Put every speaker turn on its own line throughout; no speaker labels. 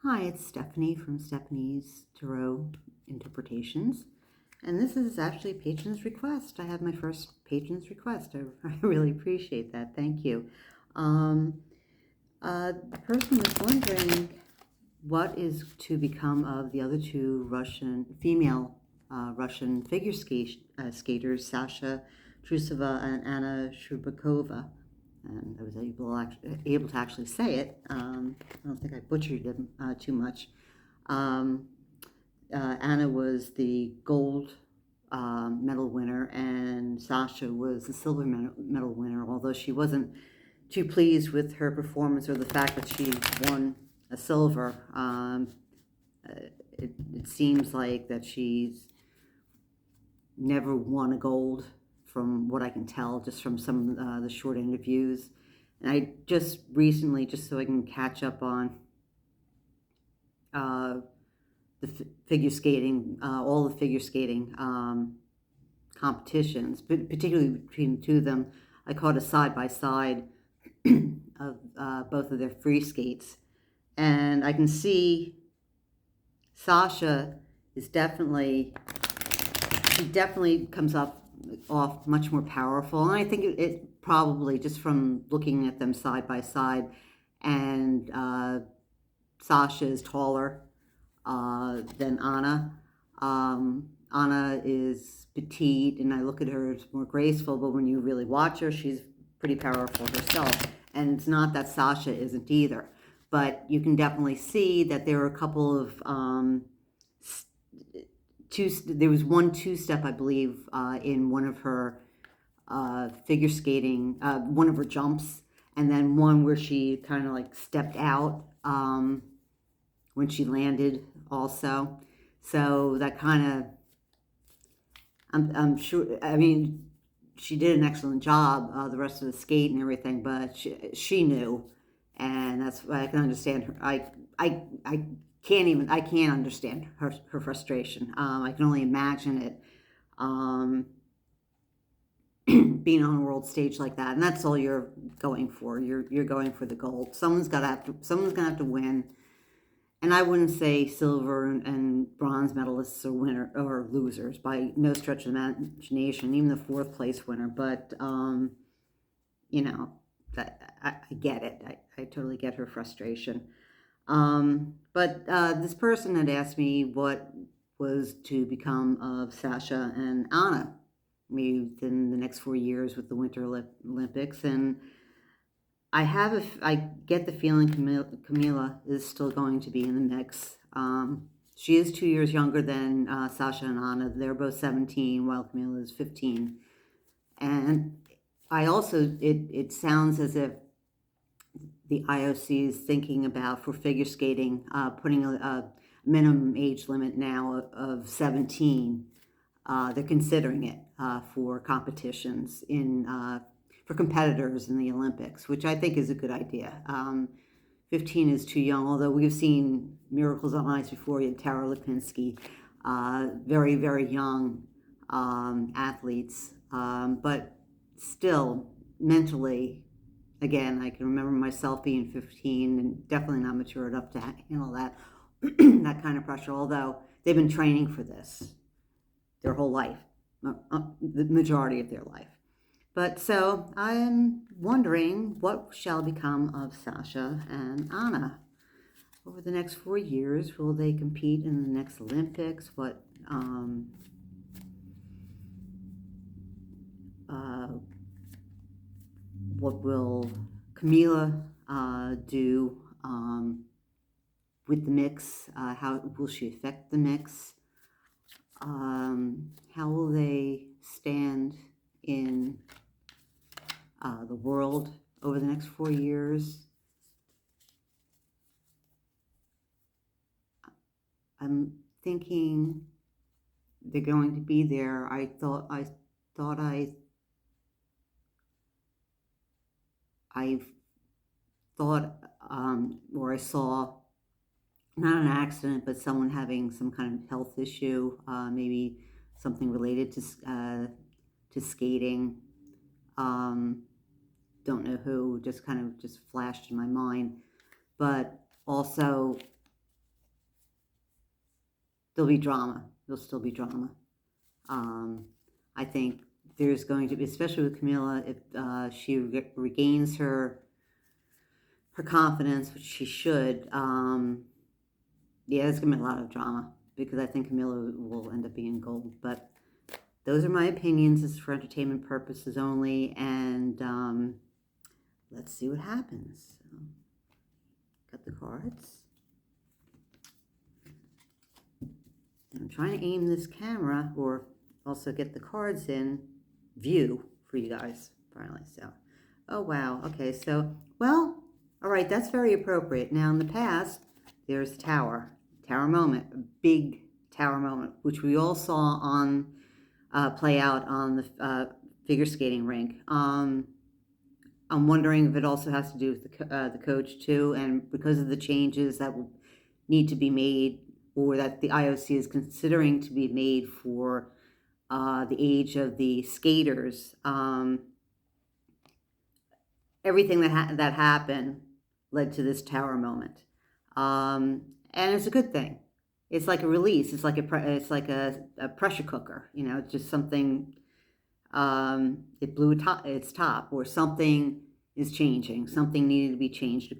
Hi, it's Stephanie from Stephanie's Tarot Interpretations. And this is actually a patron's request. I have my first patron's request. I really appreciate that. Thank you. The person was wondering what is to become of the other two female Russian figure skaters, Sasha Trusova and Anna Scherbakova. And I was able to actually say it. I don't think I butchered them too much. Anna was the gold medal winner, and Sasha was the silver medal winner, although she wasn't too pleased with her performance or the fact that she won a silver. It seems like that she's never won a gold, from what I can tell, just from some of the short interviews. And I just recently, just so I can catch up on the figure skating, all the figure skating competitions, but particularly between the two of them, I caught a side-by-side of both of their free skates. And I can see Sasha is definitely comes off much more powerful, and I think it probably just from looking at them side by side, and Sasha is taller than Anna. Anna is petite, and I look at her as more graceful, but when you really watch her, she's pretty powerful herself. And it's not that Sasha isn't either, but you can definitely see that there are a couple of there was one two-step, I believe, in one of her figure skating, one of her jumps, and then one where she kind of like stepped out when she landed also. So that kind of, I'm sure, I mean, she did an excellent job, the rest of the skate and everything, but she knew, and that's why I can understand her. I can't understand her frustration. I can only imagine it, being on a world stage like that, and that's all you're going for. You're going for the gold. Someone's gonna have to win. And I wouldn't say silver and bronze medalists are winner or losers by no stretch of imagination, even the fourth place winner. But you know, I get it. I totally get her frustration. But this person had asked me what was to become of Sasha and Anna, maybe within the next 4 years with the Winter Olympics, and I get the feeling Camila is still going to be in the mix. She is 2 years younger than Sasha and Anna. They're both 17, while Camila is 15. And I also, it sounds as if the IOC is thinking about, for figure skating, putting a minimum age limit now of 17. They're considering it for competitions for competitors in the Olympics, which I think is a good idea. 15 is too young, although we've seen miracles on ice before. You had Tara Lipinski, very, very young athletes, but still mentally, again, I can remember myself being 15 and definitely not mature enough to handle that that kind of pressure, although they've been training for this their whole life, the majority of their life. But so I'm wondering what shall become of Sasha and Anna over the next 4 years. Will they compete in the next Olympics? What will Camila do with the mix? How will she affect the mix? How will they stand in the world over the next 4 years? I'm thinking they're going to be there. I thought I or I saw, not an accident, but someone having some kind of health issue, maybe something related to skating. Don't know who, just kind of flashed in my mind. But also, there'll be drama. There'll still be drama. I think there's going to be, especially with Camila, if she regains her confidence, which she should. Yeah, there's gonna be a lot of drama because I think Camila will end up being gold. But those are my opinions. This is for entertainment purposes only, and let's see what happens. So, got the cards. I'm trying to aim this camera, or also get the cards in view for you guys finally. So, oh wow, okay, so, well, all right, that's very appropriate. Now in the past, there's tower moment, a big tower moment, which we all saw on play out on the figure skating rink. I'm wondering if it also has to do with the coach too, and because of the changes that will need to be made, or that the IOC is considering to be made for the age of the skaters. Everything that happened led to this tower moment, and it's a good thing. It's like a release. It's like a pressure cooker. You know, it's just something. It blew its top, or something is changing. Something needed to be changed. It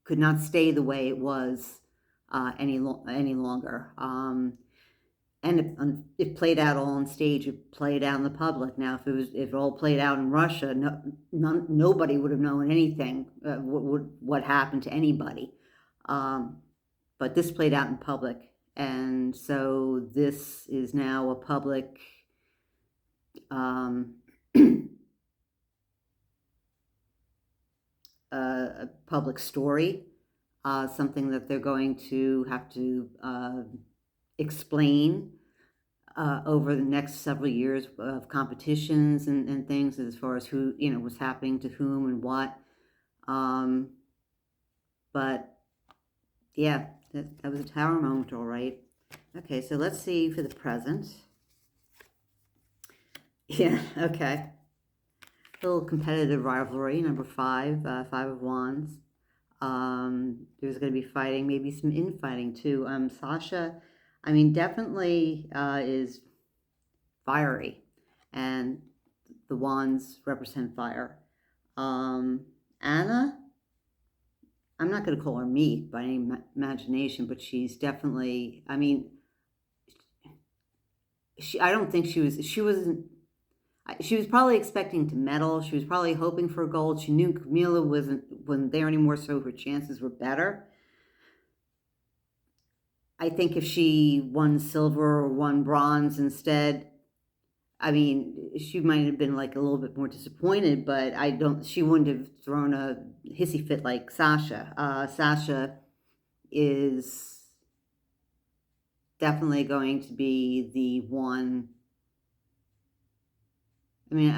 could not stay the way it was any longer. And it played out all on stage. It played out in the public. Now, if it all played out in Russia, nobody would have known anything. What happened to anybody? But this played out in public, and so this is now a public. A public story, something that they're going to have to explain over the next several years of competitions and things, as far as who, was happening to whom and what. But yeah, that was a tower moment, all right. Okay, so let's see for the present. Yeah, okay. A little competitive rivalry, number 5, 5 of Wands. There's going to be fighting, maybe some infighting too. Sasha, I mean, definitely is fiery, and the Wands represent fire. Anna, I'm not going to call her meek by any imagination, but she's definitely, I mean, I don't think she wasn't. She was probably expecting to medal. She was probably hoping for gold. She knew Camila wasn't there anymore, so her chances were better. I think if she won silver or won bronze instead, I mean, she might have been like a little bit more disappointed, but she wouldn't have thrown a hissy fit like Sasha. Sasha is definitely going to be the one. I mean,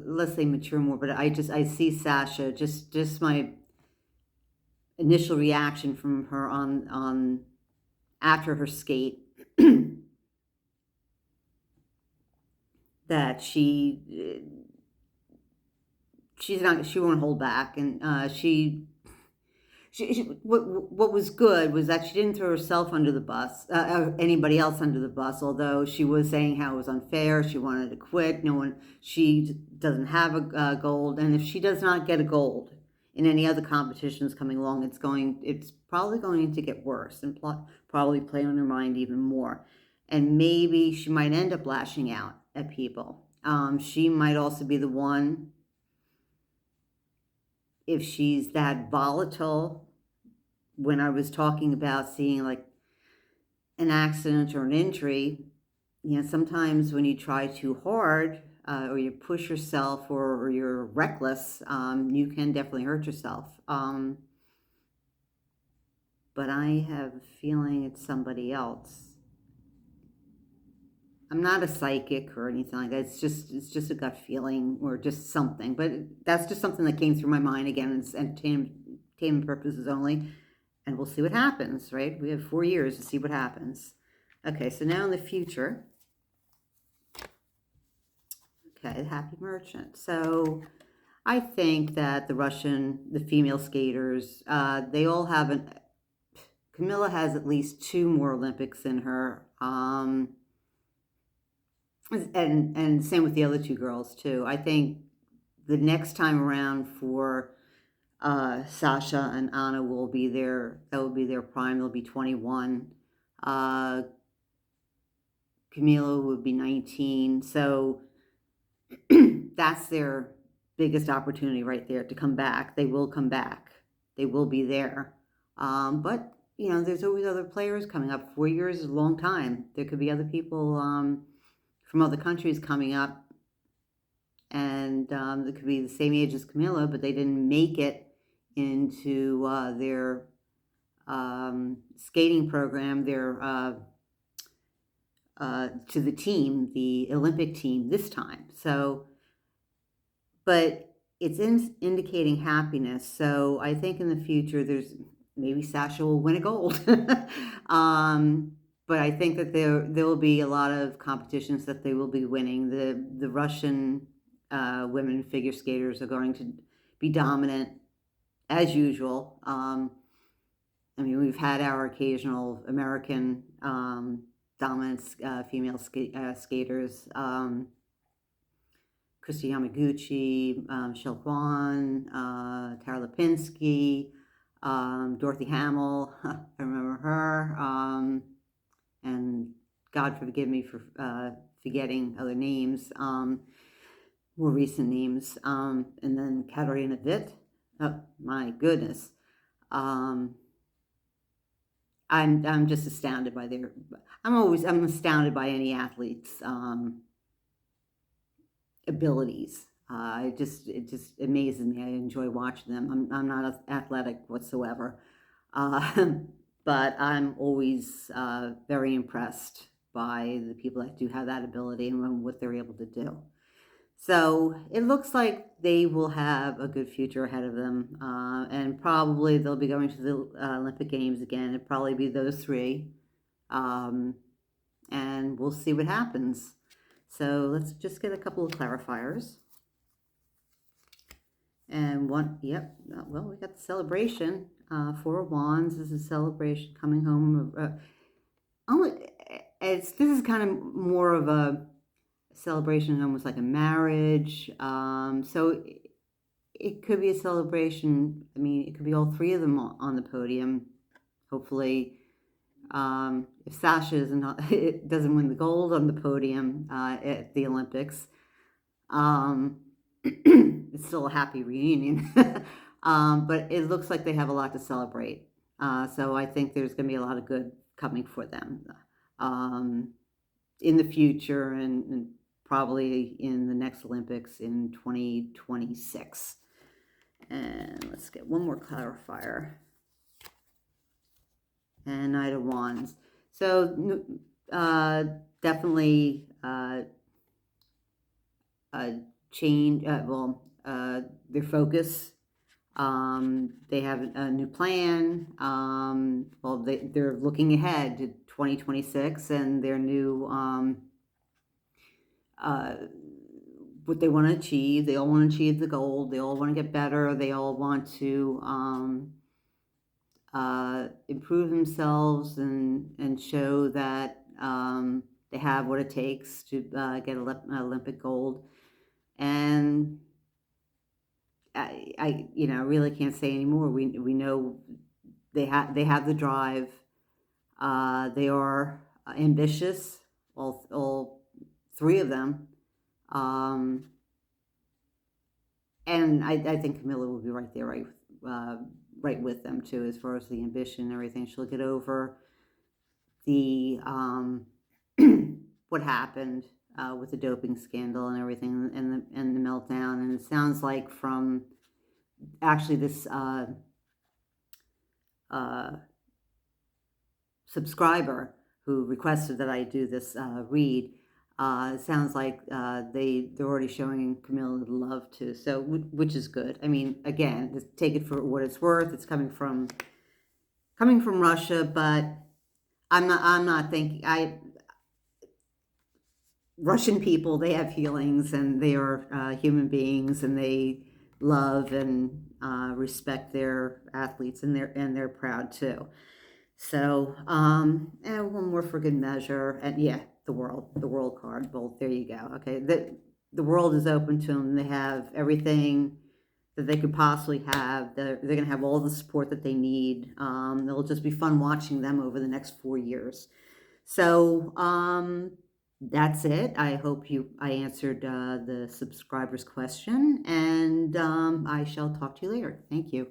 let's say mature more, but I see Sasha, just my initial reaction from her on after her skate, that she won't hold back, and what was good was that she didn't throw herself under the bus, or anybody else under the bus, although she was saying how it was unfair. She wanted to quit. She doesn't have a gold, and if she does not get a gold in any other competitions coming along, it's probably going to get worse, and probably play on her mind even more. And maybe she might end up lashing out at people. She might also be the one, if she's that volatile. When I was talking about seeing like an accident or an injury, sometimes when you try too hard, or you push yourself, or you're reckless, you can definitely hurt yourself. But I have a feeling it's somebody else. I'm not a psychic or anything like that. It's just a gut feeling, or just something. But that's just something that came through my mind. Again, it's entertainment purposes only, and we'll see what happens, right? We have 4 years to see what happens. Okay, so now in the future. Okay, Happy Merchant. So I think that the female skaters, they all have Camilla has at least 2 more Olympics in her. And same with the other 2 girls too. I think the next time around for Sasha and Anna will be that will be their prime. They'll be 21. Camila would be 19. So that's their biggest opportunity right there to come back. They will come back. They will be there. But, there's always other players coming up. 4 years is a long time. There could be other people from other countries coming up. And they could be the same age as Camilla, but they didn't make it into their skating program, to the team, the Olympic team this time. So, but it's indicating happiness. So I think in the future, maybe Sasha will win a gold. But I think that there will be a lot of competitions that they will be winning. The Russian women figure skaters are going to be dominant as usual. We've had our occasional American dominant female skaters. Christy Yamaguchi, Michelle Kwan, Tara Lipinski, Dorothy Hamill, I remember her, and God forgive me for forgetting other names, more recent names, and then Katarina Witt. Oh my goodness, I'm just astounded by I'm astounded by any athlete's abilities. It just amazes me. I enjoy watching them. I'm not athletic whatsoever, but I'm always very impressed by the people that do have that ability and what they're able to do. So it looks like they will have a good future ahead of them, and probably they'll be going to the Olympic Games again. It'll probably be those 3, and we'll see what happens. So let's just get a couple of clarifiers. And one, yep, well, we got the celebration. 4 of Wands is a celebration coming home. This is kind of more of a celebration, almost like a marriage. So it could be a celebration. It could be all 3 of them on the podium. Hopefully, if Sasha doesn't win the gold on the podium at the Olympics, it's still a happy reunion. But it looks like they have a lot to celebrate. So I think there's going to be a lot of good coming for them in the future and probably in the next Olympics in 2026. And let's get one more clarifier. And Knight of Wands. So definitely change. Their focus. They have a new plan. They're looking ahead to 2026 and their new what they want to achieve. They all want to achieve the gold. They all want to get better. They all want to improve themselves and show that they have what it takes to get an Olympic gold. And I really can't say anymore. We know they have the drive. They are ambitious, all 3 of them. And I think Camilla will be right there, right with them too, as far as the ambition and everything. She'll get over the what happened with the doping scandal and everything, and the meltdown. And it sounds like from actually this subscriber who requested that I do this read. It sounds like they're already showing Camilla the love too, so which is good. Again, just take it for what it's worth. It's coming from Russia, but I'm not thinking. Russian people, they have feelings and they are human beings, and they love and respect their athletes, and they're proud too. So, and one more for good measure, and yeah, the world card. Well, there you go. Okay, the world is open to them. They have everything that they could possibly have. They're going to have all the support that they need. It'll just be fun watching them over the next 4 years. So, that's it. I hope I answered the subscriber's question, and I shall talk to you later. Thank you.